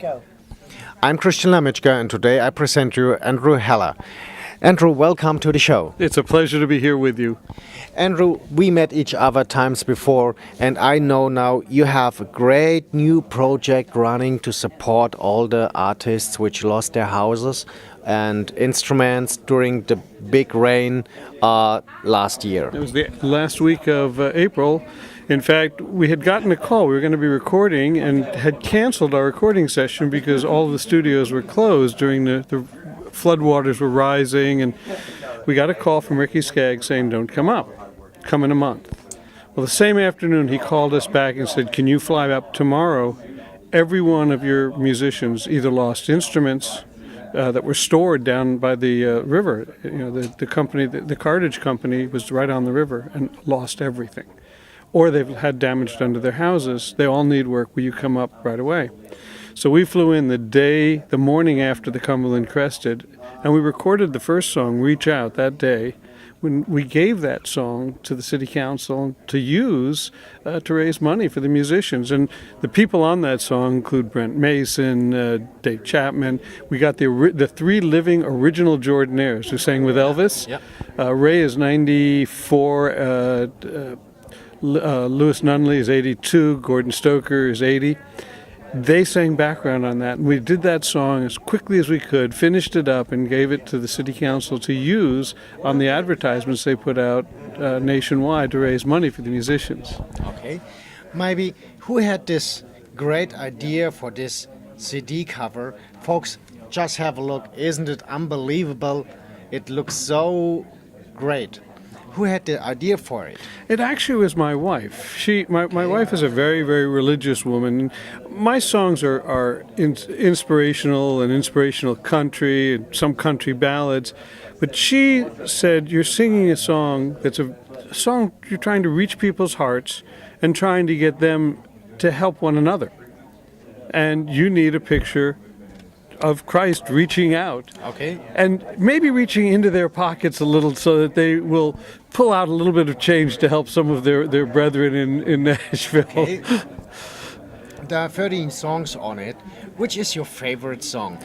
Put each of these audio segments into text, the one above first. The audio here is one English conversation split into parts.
Lamitschko. I'm Christian Lamitschka, and today I present you Andrew Heller. Andrew, welcome to the show. It's a pleasure to be here with you. Andrew, we met each other times before, and I know now you have a great new project running to support all the artists which lost their houses and instruments during the big rain last year. It was the last week of April. In fact, we had gotten a call. We were going to be recording and had canceled our recording session because all the studios were closed during the floodwaters were rising. And we got a call from Ricky Skaggs saying, "Don't come up. Come in a month." Well, the same afternoon, he called us back and said, "Can you fly up tomorrow? Every one of your musicians either lost instruments that were stored down by the river. You know, the company, the cartage company, was right on the river and lost everything. Or they've had damage done to their houses. They all need work. Will you come up right away?" So we flew in the morning after the Cumberland crested, and we recorded the first song, "Reach Out," that day. When we gave that song to the city council to use to raise money for the musicians. And the people on that song include Brent Mason, Dave Chapman. We got the three living original Jordanaires who sang with Elvis. Yep. Ray is 94, Louis Nunley is 82, Gordon Stoker is 80. They sang background on that, and we did that song as quickly as we could, finished it up, and gave it to the city council to use on the advertisements they put out nationwide to raise money for the musicians. Okay. Maybe who had this great idea for this CD cover? Folks, just have a look. Isn't it unbelievable? It looks so great. Who had the idea for it? It actually was my wife. My wife is a very, very religious woman. My songs are inspirational and inspirational country and some country ballads. But she said, "You're singing a song that's a song you're trying to reach people's hearts and trying to get them to help one another. And you need a picture of Christ reaching out." Okay. And maybe reaching into their pockets a little so that they will pull out a little bit of change to help some of their brethren in Nashville. Okay. There are 13 songs on it. Which is your favorite song?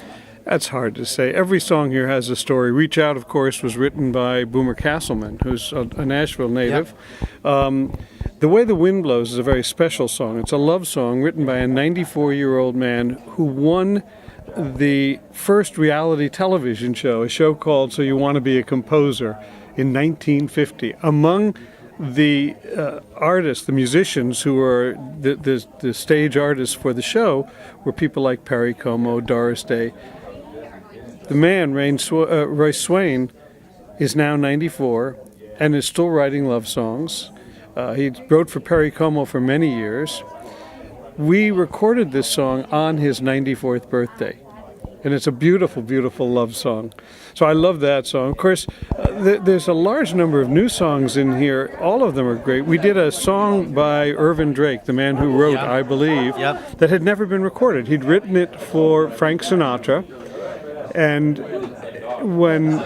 That's hard to say. Every song here has a story. "Reach Out," of course, was written by Boomer Castleman, who's a Nashville native. Yep. "The Way the Wind Blows" is a very special song. It's a love song written by a 94-year-old man who won the first reality television show, a show called "So You Want to Be a Composer," in 1950. Among the artists, the musicians who were the stage artists for the show, were people like Perry Como, Doris Day. The man, Roy Swain, is now 94 and is still writing love songs. He wrote for Perry Como for many years. We recorded this song on his 94th birthday, and it's a beautiful, beautiful love song. So I love that song. Of course, there's a large number of new songs in here. All of them are great. We did a song by Irvin Drake, the man who wrote "I Believe," that had never been recorded. He'd written it for Frank Sinatra, and when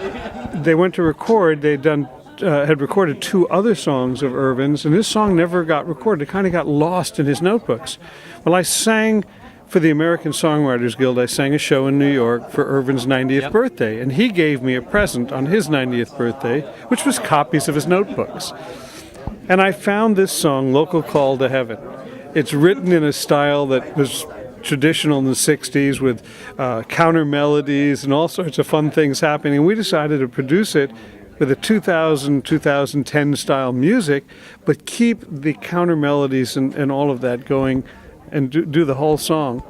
they went to record, had recorded two other songs of Irvin's, and this song never got recorded. It kind of got lost in his notebooks. Well, I sang for the American Songwriters Guild. I sang a show in New York for Irvin's 90th birthday, and he gave me a present on his 90th birthday, which was copies of his notebooks. And I found this song, "Local Call to Heaven." It's written in a style that was traditional in the 60s with counter melodies and all sorts of fun things happening. And we decided to produce it with a 2010 style music, but keep the counter melodies and all of that going and do the whole song.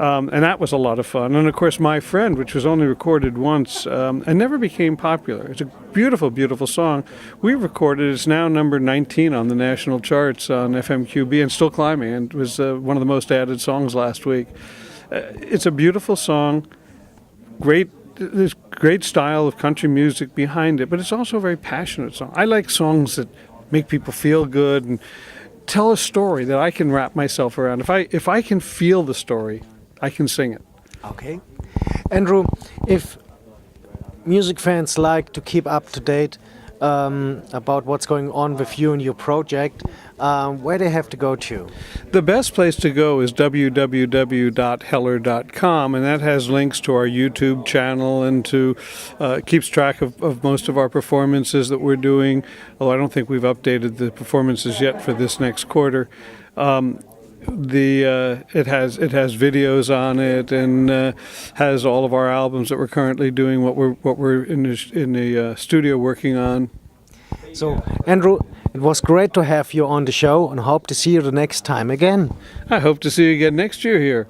And that was a lot of fun. And of course, "My Friend," which was only recorded once and never became popular. It's a beautiful, beautiful song. We recorded it. It's now number 19 on the national charts on FMQB and still climbing, and was one of the most added songs last week. It's a beautiful song. There's great style of country music behind it, but it's also a very passionate song. I like songs that make people feel good and tell a story that I can wrap myself around. If I can feel the story, I can sing it. Okay. Andrew, if music fans like to keep up to date about what's going on with you and your project, where they have to go to? The best place to go is www.heller.com, and that has links to our YouTube channel and to keeps track of most of our performances that we're doing. Although I don't think we've updated the performances yet for this next quarter. It has videos on it and has all of our albums that we're currently doing, what we're in the studio working on. So, Andrew, it was great to have you on the show and hope to see you the next time again. I hope to see you again next year here.